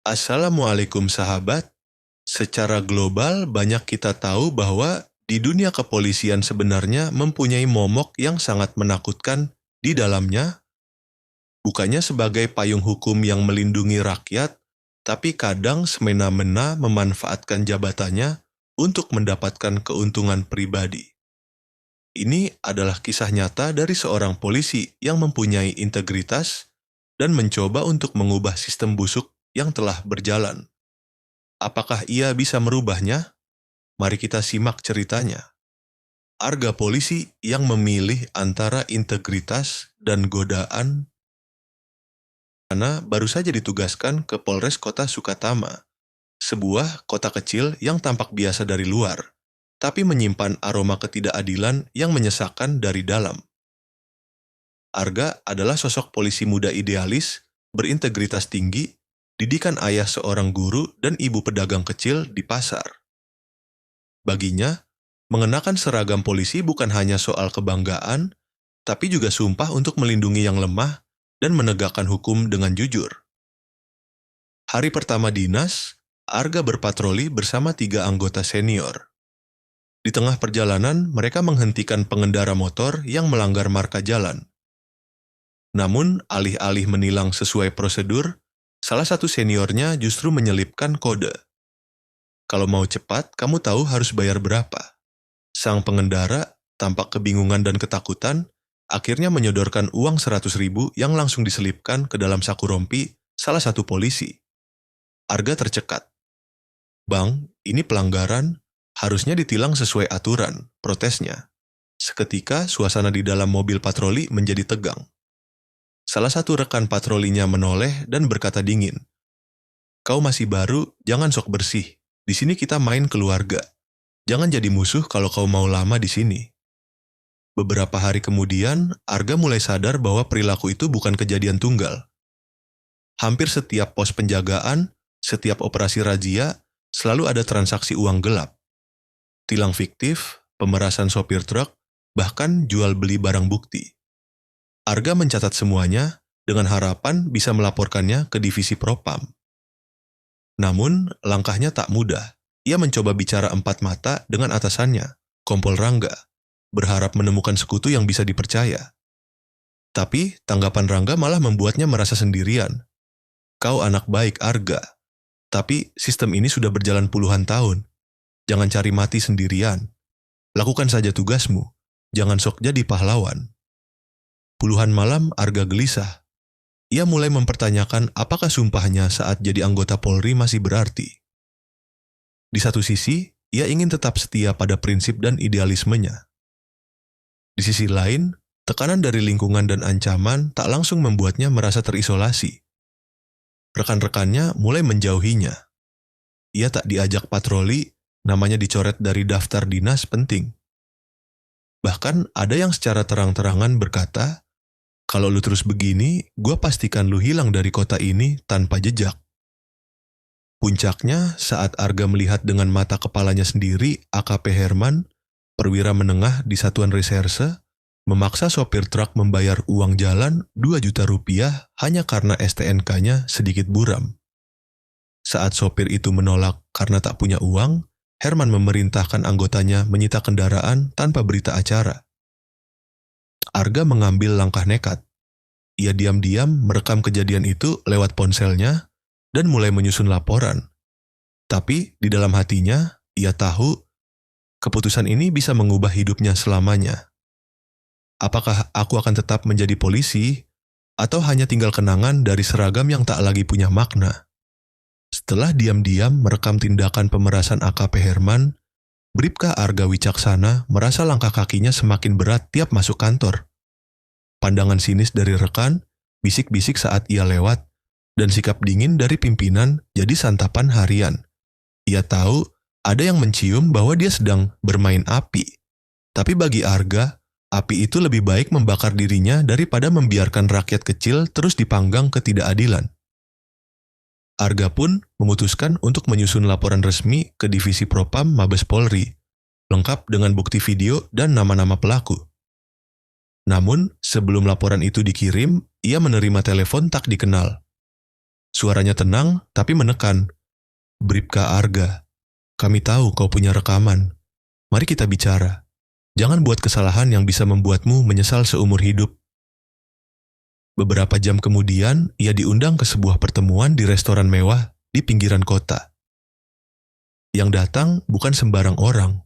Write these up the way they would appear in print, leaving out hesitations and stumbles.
Assalamualaikum sahabat. Secara global banyak kita tahu bahwa di dunia kepolisian sebenarnya mempunyai momok yang sangat menakutkan di dalamnya, bukannya sebagai payung hukum yang melindungi rakyat, tapi kadang semena-mena memanfaatkan jabatannya untuk mendapatkan keuntungan pribadi. Ini adalah kisah nyata dari seorang polisi yang mempunyai integritas dan mencoba untuk mengubah sistem busuk yang telah berjalan. Apakah ia bisa merubahnya? Mari kita simak ceritanya. Arga polisi yang memilih antara integritas dan godaan karena baru saja ditugaskan ke Polres Kota Sukatama, sebuah kota kecil yang tampak biasa dari luar, tapi menyimpan aroma ketidakadilan yang menyesakkan dari dalam. Arga adalah sosok polisi muda idealis, berintegritas tinggi, didikan ayah seorang guru dan ibu pedagang kecil di pasar. Baginya, mengenakan seragam polisi bukan hanya soal kebanggaan, tapi juga sumpah untuk melindungi yang lemah dan menegakkan hukum dengan jujur. Hari pertama dinas, Arga berpatroli bersama 3 anggota senior. Di tengah perjalanan, mereka menghentikan pengendara motor yang melanggar marka jalan. Namun, alih-alih menilang sesuai prosedur, salah satu seniornya justru menyelipkan kode. Kalau mau cepat, kamu tahu harus bayar berapa. Sang pengendara, tampak kebingungan dan ketakutan, akhirnya menyodorkan uang 100.000 yang langsung diselipkan ke dalam saku rompi salah satu polisi. Arga tercekat. Bang, ini pelanggaran, harusnya ditilang sesuai aturan, protesnya. Seketika, suasana di dalam mobil patroli menjadi tegang. Salah satu rekan patrolinya menoleh dan berkata dingin, "Kau masih baru, jangan sok bersih. Di sini kita main keluarga. Jangan jadi musuh kalau kau mau lama di sini." Beberapa hari kemudian, Arga mulai sadar bahwa perilaku itu bukan kejadian tunggal. Hampir setiap pos penjagaan, setiap operasi razia, selalu ada transaksi uang gelap. Tilang fiktif, pemerasan sopir truk, bahkan jual beli barang bukti. Arga mencatat semuanya dengan harapan bisa melaporkannya ke divisi Propam. Namun, langkahnya tak mudah. Ia mencoba bicara empat mata dengan atasannya, Kompol Rangga, berharap menemukan sekutu yang bisa dipercaya. Tapi, tanggapan Rangga malah membuatnya merasa sendirian. "Kau anak baik, Arga. Tapi, sistem ini sudah berjalan puluhan tahun. Jangan cari mati sendirian. Lakukan saja tugasmu. Jangan sok jadi pahlawan." Puluhan malam, Arga gelisah. Ia mulai mempertanyakan apakah sumpahnya saat jadi anggota Polri masih berarti. Di satu sisi, ia ingin tetap setia pada prinsip dan idealismenya. Di sisi lain, tekanan dari lingkungan dan ancaman tak langsung membuatnya merasa terisolasi. Rekan-rekannya mulai menjauhinya. Ia tak diajak patroli, namanya dicoret dari daftar dinas penting. Bahkan ada yang secara terang-terangan berkata, "Kalau lu terus begini, gua pastikan lu hilang dari kota ini tanpa jejak." Puncaknya saat Arga melihat dengan mata kepalanya sendiri AKP Herman, perwira menengah di Satuan Reserse, memaksa sopir truk membayar uang jalan 2 juta rupiah hanya karena STNK-nya sedikit buram. Saat sopir itu menolak karena tak punya uang, Herman memerintahkan anggotanya menyita kendaraan tanpa berita acara. Arga mengambil langkah nekat. Ia diam-diam merekam kejadian itu lewat ponselnya dan mulai menyusun laporan. Tapi di dalam hatinya, ia tahu keputusan ini bisa mengubah hidupnya selamanya. Apakah aku akan tetap menjadi polisi, atau hanya tinggal kenangan dari seragam yang tak lagi punya makna? Setelah diam-diam merekam tindakan pemerasan AKP Herman, Bribka Arga Wicaksana merasa langkah kakinya semakin berat tiap masuk kantor. Pandangan sinis dari rekan, bisik-bisik saat ia lewat, dan sikap dingin dari pimpinan jadi santapan harian. Ia tahu ada yang mencium bahwa dia sedang bermain api. Tapi bagi Arga, api itu lebih baik membakar dirinya daripada membiarkan rakyat kecil terus dipanggang ketidakadilan. Arga pun memutuskan untuk menyusun laporan resmi ke Divisi Propam Mabes Polri, lengkap dengan bukti video dan nama-nama pelaku. Namun, sebelum laporan itu dikirim, ia menerima telepon tak dikenal. Suaranya tenang tapi menekan. "Bribka Arga, kami tahu kau punya rekaman. Mari kita bicara. Jangan buat kesalahan yang bisa membuatmu menyesal seumur hidup." Beberapa jam kemudian, ia diundang ke sebuah pertemuan di restoran mewah di pinggiran kota. Yang datang bukan sembarang orang.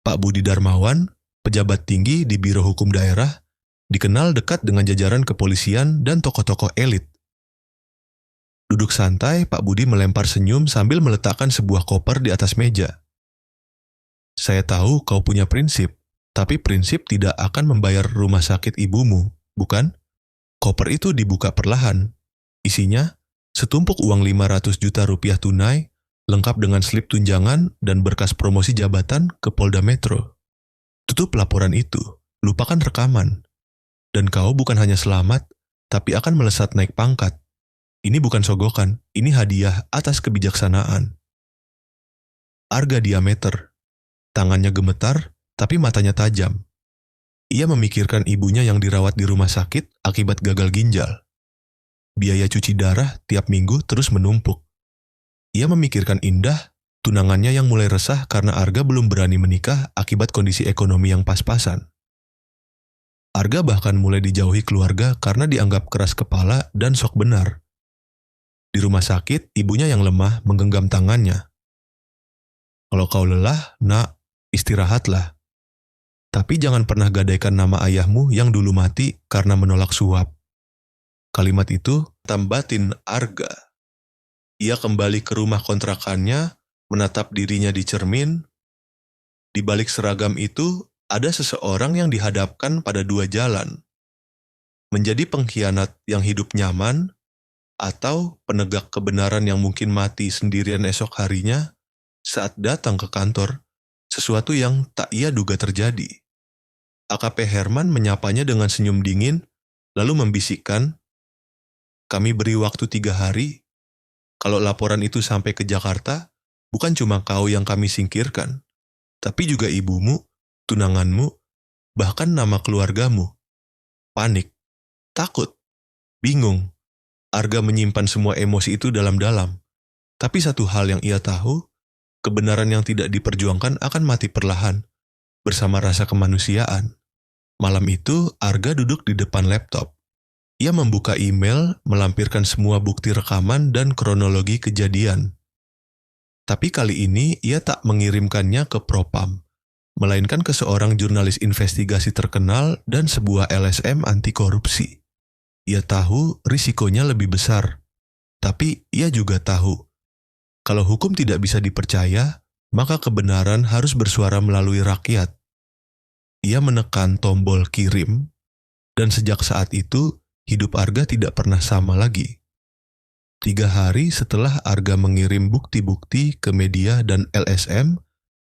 Pak Budi Darmawan, pejabat tinggi di Biro Hukum Daerah, dikenal dekat dengan jajaran kepolisian dan tokoh-tokoh elit. Duduk santai, Pak Budi melempar senyum sambil meletakkan sebuah koper di atas meja. "Saya tahu kau punya prinsip, tapi prinsip tidak akan membayar rumah sakit ibumu, bukan?" Koper itu dibuka perlahan. Isinya, setumpuk uang 500 juta rupiah tunai, lengkap dengan slip tunjangan dan berkas promosi jabatan ke Polda Metro. "Tutup laporan itu, lupakan rekaman. Dan kau bukan hanya selamat, tapi akan melesat naik pangkat. Ini bukan sogokan, ini hadiah atas kebijaksanaan." Arga diameter. Tangannya gemetar, tapi matanya tajam. Ia memikirkan ibunya yang dirawat di rumah sakit akibat gagal ginjal. Biaya cuci darah tiap minggu terus menumpuk. Ia memikirkan Indah, tunangannya yang mulai resah karena Arga belum berani menikah akibat kondisi ekonomi yang pas-pasan. Arga bahkan mulai dijauhi keluarga karena dianggap keras kepala dan sok benar. Di rumah sakit, ibunya yang lemah menggenggam tangannya. "Kalau kau lelah, nak, istirahatlah. Tapi jangan pernah gadaikan nama ayahmu yang dulu mati karena menolak suap." Kalimat itu tambatin Arga. Ia kembali ke rumah kontrakannya, menatap dirinya di cermin. Di balik seragam itu, ada seseorang yang dihadapkan pada dua jalan. Menjadi pengkhianat yang hidup nyaman, atau penegak kebenaran yang mungkin mati sendirian esok harinya saat datang ke kantor, sesuatu yang tak ia duga terjadi. AKP Herman menyapanya dengan senyum dingin, lalu membisikkan, "Kami beri waktu 3 hari. Kalau laporan itu sampai ke Jakarta, bukan cuma kau yang kami singkirkan, tapi juga ibumu, tunanganmu, bahkan nama keluargamu." Panik, takut, bingung. Arga menyimpan semua emosi itu dalam-dalam. Tapi satu hal yang ia tahu, kebenaran yang tidak diperjuangkan akan mati perlahan, bersama rasa kemanusiaan. Malam itu, Arga duduk di depan laptop. Ia membuka email, melampirkan semua bukti rekaman dan kronologi kejadian. Tapi kali ini, ia tak mengirimkannya ke Propam, melainkan ke seorang jurnalis investigasi terkenal dan sebuah LSM anti korupsi. Ia tahu risikonya lebih besar, tapi ia juga tahu, kalau hukum tidak bisa dipercaya, maka kebenaran harus bersuara melalui rakyat. Ia menekan tombol kirim, dan sejak saat itu, hidup Arga tidak pernah sama lagi. 3 hari setelah Arga mengirim bukti-bukti ke media dan LSM,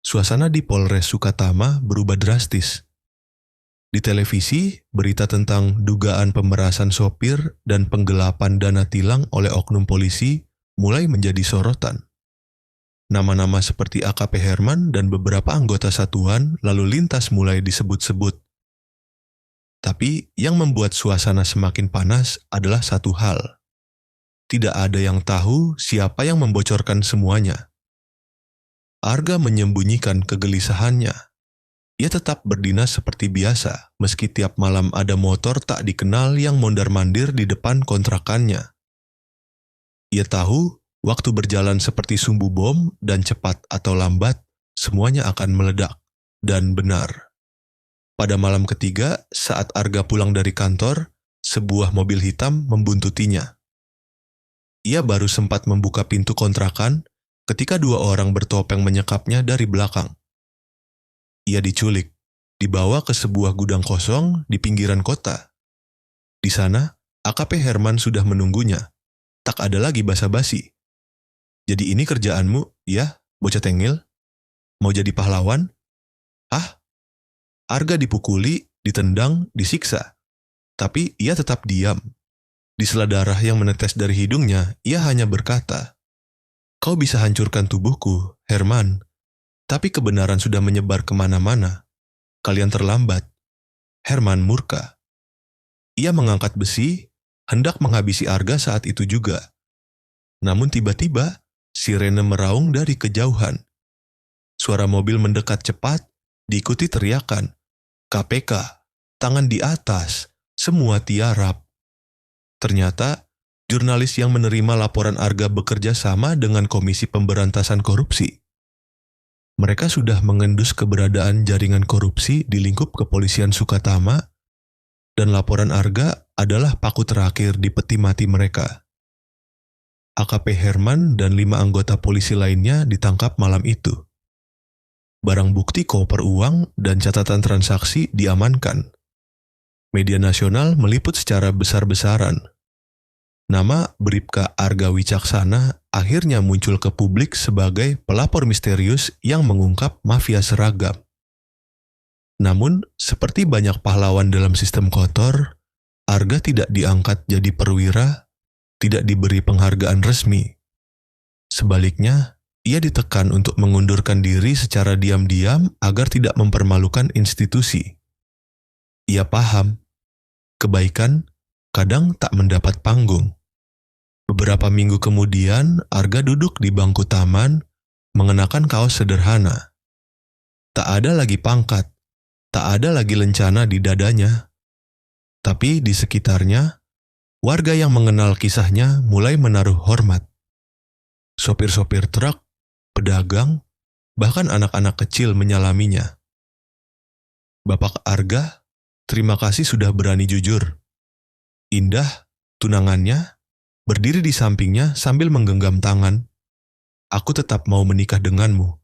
suasana di Polres Sukatama berubah drastis. Di televisi, berita tentang dugaan pemerasan sopir dan penggelapan dana tilang oleh oknum polisi mulai menjadi sorotan. Nama-nama seperti AKP Herman dan beberapa anggota satuan lalu lintas mulai disebut-sebut. Tapi yang membuat suasana semakin panas adalah satu hal. Tidak ada yang tahu siapa yang membocorkan semuanya. Arga menyembunyikan kegelisahannya. Ia tetap berdinas seperti biasa, meski tiap malam ada motor tak dikenal yang mondar-mandir di depan kontrakannya. Ia tahu, waktu berjalan seperti sumbu bom dan cepat atau lambat, semuanya akan meledak. Dan benar. Pada malam ketiga, saat Arga pulang dari kantor, sebuah mobil hitam membuntutinya. Ia baru sempat membuka pintu kontrakan ketika 2 orang bertopeng menyekapnya dari belakang. Ia diculik, dibawa ke sebuah gudang kosong di pinggiran kota. Di sana, AKP Herman sudah menunggunya. Tak ada lagi basa-basi. "Jadi ini kerjaanmu, ya, bocah tengil? Mau jadi pahlawan?" "Hah?" Arga dipukuli, ditendang, disiksa. Tapi ia tetap diam. Di sela darah yang menetes dari hidungnya, ia hanya berkata, "Kau bisa hancurkan tubuhku, Herman. Tapi kebenaran sudah menyebar kemana-mana. Kalian terlambat." Herman murka. Ia mengangkat besi, hendak menghabisi Arga saat itu juga. Namun tiba-tiba, sirene meraung dari kejauhan. Suara mobil mendekat cepat, diikuti teriakan, "KPK, tangan di atas, semua tiarap." Ternyata, jurnalis yang menerima laporan Arga bekerja sama dengan Komisi Pemberantasan Korupsi. Mereka sudah mengendus keberadaan jaringan korupsi di lingkup kepolisian Sukatama, dan laporan Arga adalah paku terakhir di peti mati mereka. AKP Herman dan 5 anggota polisi lainnya ditangkap malam itu. Barang bukti koper uang dan catatan transaksi diamankan. Media nasional meliput secara besar-besaran. Nama Bribka Arga Wicaksana akhirnya muncul ke publik sebagai pelapor misterius yang mengungkap mafia seragam. Namun, seperti banyak pahlawan dalam sistem kotor, Arga tidak diangkat jadi perwira, tidak diberi penghargaan resmi. Sebaliknya, ia ditekan untuk mengundurkan diri secara diam-diam agar tidak mempermalukan institusi. Ia paham, kebaikan kadang tak mendapat panggung. Beberapa minggu kemudian, Arga duduk di bangku taman, mengenakan kaos sederhana. Tak ada lagi pangkat, tak ada lagi lencana di dadanya. Tapi di sekitarnya, warga yang mengenal kisahnya mulai menaruh hormat. Sopir-sopir truk, pedagang, bahkan anak-anak kecil menyalaminya. "Bapak Arga, terima kasih sudah berani jujur." Indah, tunangannya, berdiri di sampingnya sambil menggenggam tangan. "Aku tetap mau menikah denganmu,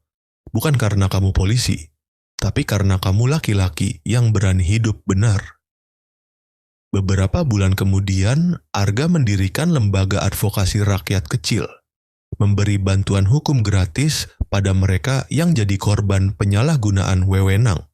bukan karena kamu polisi, tapi karena kamu laki-laki yang berani hidup benar." Beberapa bulan kemudian, Arga mendirikan lembaga advokasi rakyat kecil, memberi bantuan hukum gratis pada mereka yang jadi korban penyalahgunaan wewenang.